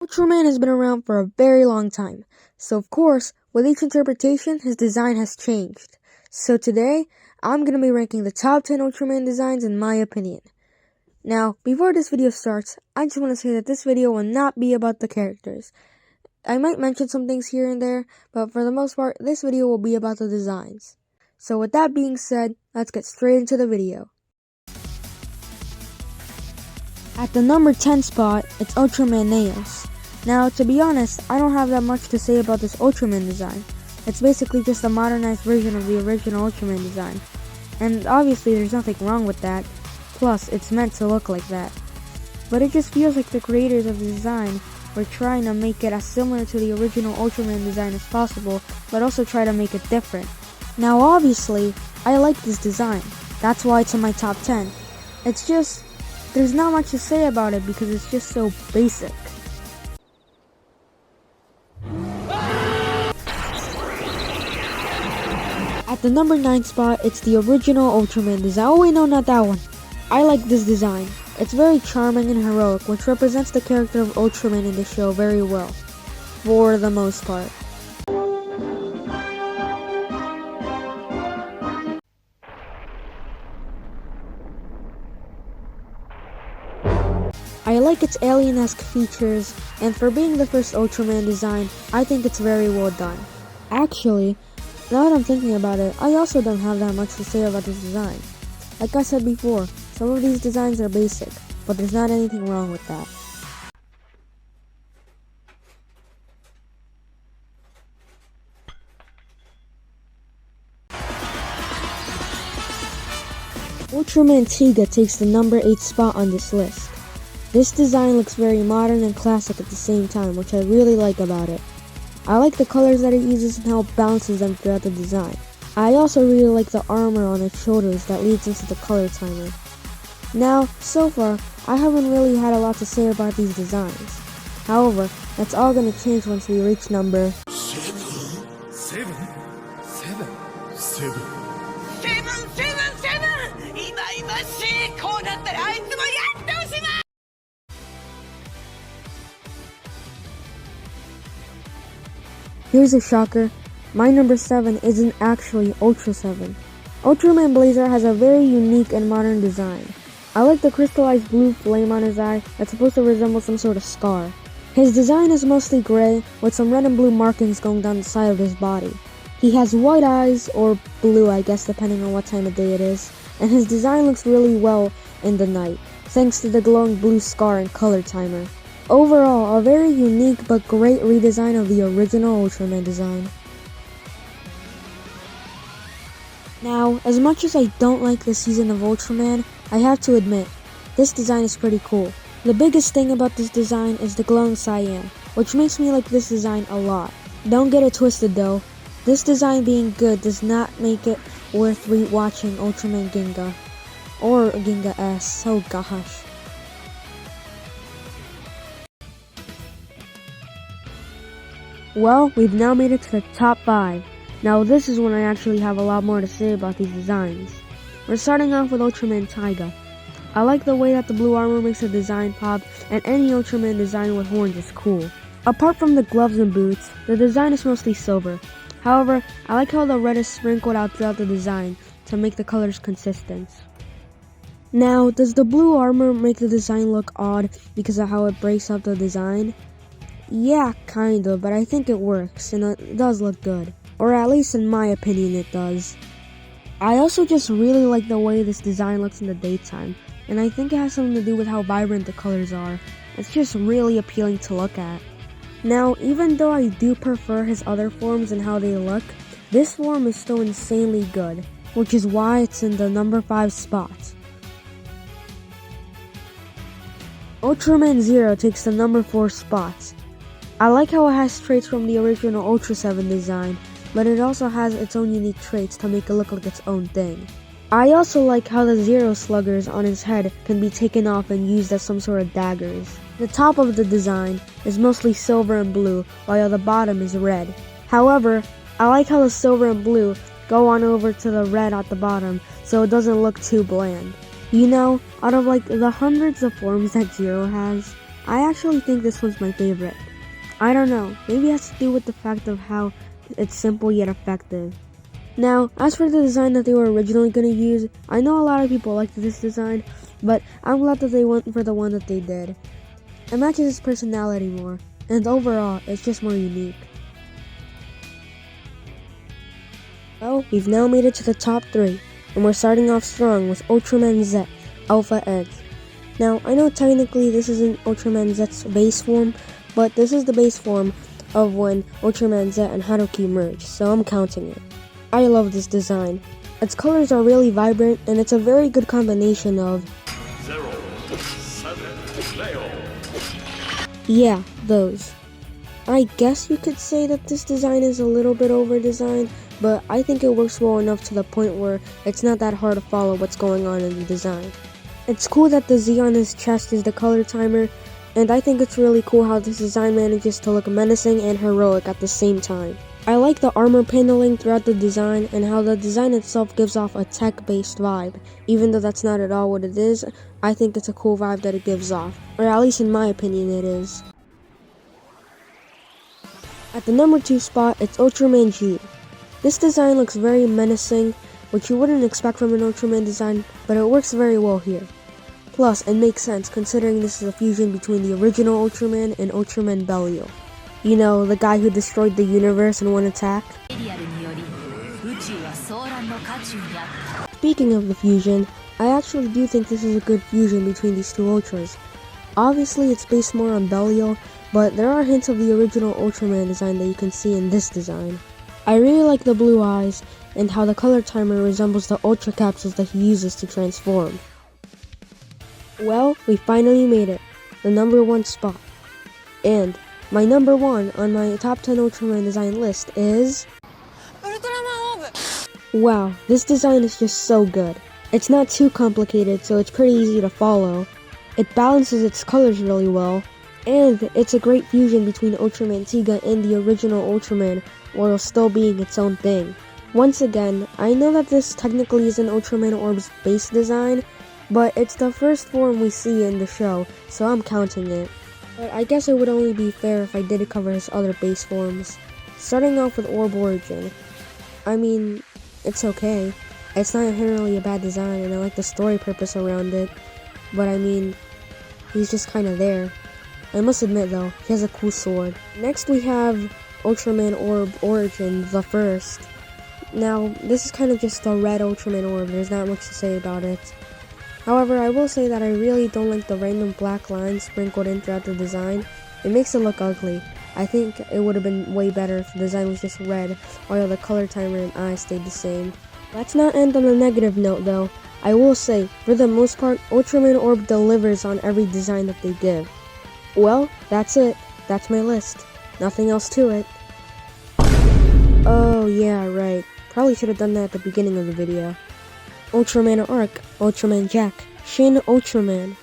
Ultraman has been around for a very long time, so of course, with each interpretation, his design has changed. So today, I'm going to be ranking the top 10 Ultraman designs in my opinion. Now, before this video starts, I just want to say that this video will not be about the characters. I might mention some things here and there, but for the most part, this video will be about the designs. So with that being said, let's get straight into the video. At the number 10 spot, it's Ultraman Nails. Now, to be honest, I don't have that much to say about this Ultraman design. It's basically just a modernized version of the original Ultraman design. And obviously there's nothing wrong with that, plus it's meant to look like that. But it just feels like the creators of the design were trying to make it as similar to the original Ultraman design as possible, but also try to make it different. Now obviously, I like this design, that's why it's in my top 10. It's just, there's not much to say about it because it's just so basic. At the number 9 spot, it's the original Ultraman design. Oh wait, no, not that one. I like this design. It's very charming and heroic, which represents the character of Ultraman in the show very well, for the most part. I like its alien-esque features, and for being the first Ultraman design, I think it's very well done. Actually, now that I'm thinking about it, I also don't have that much to say about this design. Like I said before, some of these designs are basic, but there's not anything wrong with that. Ultraman Tiga takes the number 8 spot on this list. This design looks very modern and classic at the same time, which I really like about it. I like the colors that it uses and how it balances them throughout the design. I also really like the armor on its shoulders that leads into the color timer. Now, so far, I haven't really had a lot to say about these designs. However, that's all gonna change once we reach number 7. Here's a shocker, my number 7 isn't actually Ultra 7. Ultraman Blazer has a very unique and modern design. I like the crystallized blue flame on his eye that's supposed to resemble some sort of scar. His design is mostly gray with some red and blue markings going down the side of his body. He has white eyes, or blue I guess depending on what time of day it is, and his design looks really well in the night, thanks to the glowing blue scar and color timer. Overall, a very unique but great redesign of the original Ultraman design. Now, as much as I don't like this season of Ultraman, I have to admit, this design is pretty cool. The biggest thing about this design is the glowing cyan, which makes me like this design a lot. Don't get it twisted though, this design being good does not make it worth re-watching Ultraman Ginga. Or Ginga S, oh gosh. Well, we've now made it to the top 5. Now this is when I actually have a lot more to say about these designs. We're starting off with Ultraman Taiga. I like the way that the blue armor makes the design pop, and any Ultraman design with horns is cool. Apart from the gloves and boots, the design is mostly silver. However, I like how the red is sprinkled out throughout the design to make the colors consistent. Now, does the blue armor make the design look odd because of how it breaks up the design? Yeah, kind of, but I think it works, and it does look good. Or at least in my opinion it does. I also just really like the way this design looks in the daytime, and I think it has something to do with how vibrant the colors are. It's just really appealing to look at. Now, even though I do prefer his other forms and how they look, this form is still insanely good, which is why it's in the number 5 spot. Ultraman Zero takes the number 4 spot. I like how it has traits from the original Ultra 7 design, but it also has its own unique traits to make it look like its own thing. I also like how the Zero sluggers on his head can be taken off and used as some sort of daggers. The top of the design is mostly silver and blue, while the bottom is red. However, I like how the silver and blue go on over to the red at the bottom, so it doesn't look too bland. You know, out of like the hundreds of forms that Zero has, I actually think this one's my favorite. I don't know, maybe it has to do with the fact of how it's simple yet effective. Now, as for the design that they were originally going to use, I know a lot of people liked this design, but I'm glad that they went for the one that they did. It matches his personality more, and overall, it's just more unique. Well, we've now made it to the top 3, and we're starting off strong with Ultraman Z, Alpha Edge. Now, I know technically this isn't Ultraman Z's base form, but this is the base form of when Ultraman Z and Haruki merge, so I'm counting it. I love this design. Its colors are really vibrant, and it's a very good combination of 0, 7, Leo. Yeah, those. I guess you could say that this design is a little bit over-designed, but I think it works well enough to the point where it's not that hard to follow what's going on in the design. It's cool that the Z on his chest is the color timer, and I think it's really cool how this design manages to look menacing and heroic at the same time. I like the armor paneling throughout the design and how the design itself gives off a tech-based vibe. Even though that's not at all what it is, I think it's a cool vibe that it gives off, or at least in my opinion it is. At the number 2 spot, it's Ultraman G. This design looks very menacing, which you wouldn't expect from an Ultraman design, but it works very well here. Plus, it makes sense considering this is a fusion between the original Ultraman and Ultraman Bellio. You know, the guy who destroyed the universe in one attack? Speaking of the fusion, I actually do think this is a good fusion between these two Ultras. Obviously, it's based more on Bellio, but there are hints of the original Ultraman design that you can see in this design. I really like the blue eyes, and how the color timer resembles the Ultra capsules that he uses to transform. Well, we finally made it, the number 1 spot. And my number 1 on my top 10 Ultraman design list is... Wow, this design is just so good. It's not too complicated, so it's pretty easy to follow. It balances its colors really well, and it's a great fusion between Ultraman Tiga and the original Ultraman, while still being its own thing. Once again, I know that this technically isn't Ultraman Orb's base design, but it's the first form we see in the show, so I'm counting it. But I guess it would only be fair if I did cover his other base forms. Starting off with Orb Origin. I mean, it's okay. It's not inherently a bad design, and I like the story purpose around it. But I mean, he's just kinda there. I must admit though, he has a cool sword. Next we have Ultraman Orb Origin, the first. Now, this is kind of just a red Ultraman Orb, there's not much to say about it. However, I will say that I really don't like the random black lines sprinkled in throughout the design. It makes it look ugly. I think it would have been way better if the design was just red, while the color timer and eyes stayed the same. Let's not end on a negative note though. I will say, for the most part, Ultraman Orb delivers on every design that they give. Well, that's it. That's my list. Nothing else to it. Oh yeah, right. Probably should have done that at the beginning of the video. Ultraman Arc, Ultraman Jack, Shin Ultraman,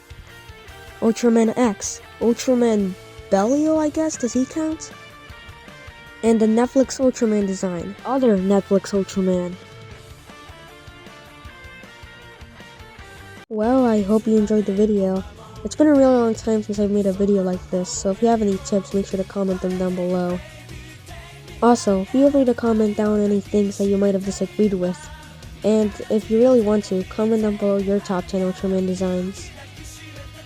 Ultraman X, Ultraman Bellio, I guess, does he count? And the Netflix Ultraman design, other Netflix Ultraman. Well, I hope you enjoyed the video. It's been a really long time since I've made a video like this, so if you have any tips, make sure to comment them down below. Also, feel free to comment down any things that you might have disagreed with. And if you really want to, comment down below your top 10 Ultraman designs.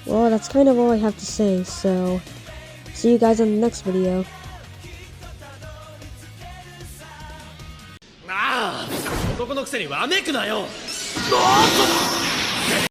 Well, that's kind of all I have to say, so see you guys on the next video. Ah! 男のくせにわめくなよ！